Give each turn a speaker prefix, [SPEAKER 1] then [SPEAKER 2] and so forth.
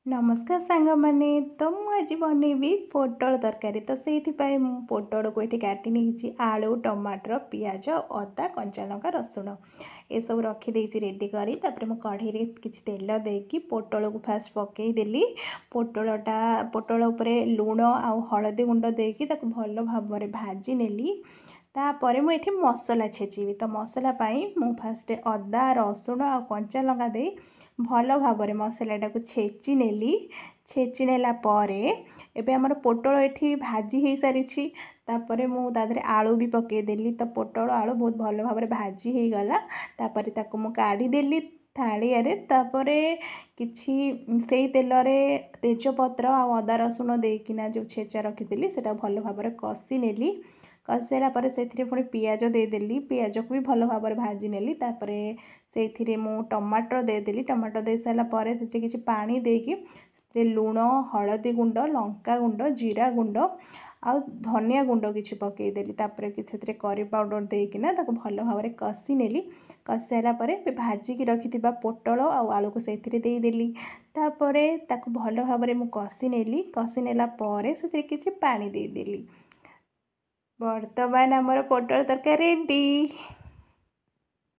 [SPEAKER 1] नमस्कार सांग मैंने तो मुझे बनैबी पोटल तरकारी तो से पोटल को ये काटी नहीं आलू टमाटर पियाज अदा कंचा लंका रसुण ये सब रखीदे रेडी करी मुझे कढ़ई किसी तेल देकी पोटल को फास्ट पकईदेली पोटल उपरे लुण आ हलदी गुंड देकी भल भाव भाजी नेली तापर मुझे मसला छेचिबी तो मसला मु फास्ट अदा रसुण आ कंचा लंका दे भल भाव मसलाटा को छेची नेली छेची नेला परे एबे हमर पोटल एठी भाजी हो सारी तापर मु तादरे आलू भी पकईदेली तो पोटल आलू बहुत भल भाव भाजी हो गला तापर ताको मु काढ़ी देली थालियारे तापरे किछि सेई तेलरे तेजपत्र आ अदा रसुण देकिना जो छेचा रखिदेली सेटा भल भाव कषि नेली कषाला पर से पुणी पियाज देदेली पियाज को भी भल भाव भाजी नेली तापरे से मु टमाटर देदेली टमाटर दे सारा पर किसी पानी देकी लुण हलदी गुंड लंका गुंड जीरा गुंड आ धनिया गुंड किसी पकईदेली तापर कि करी पाउडर देकिना भल भाव कषि नेली कषि सारा पर भाजिकी रखि पोटल आलू को से देदेली तापर भल भाव मु कषि नेली कषि नेला पर से किसी पानी देदेली बर्तमान आमर पोटल तरकारी रेडी।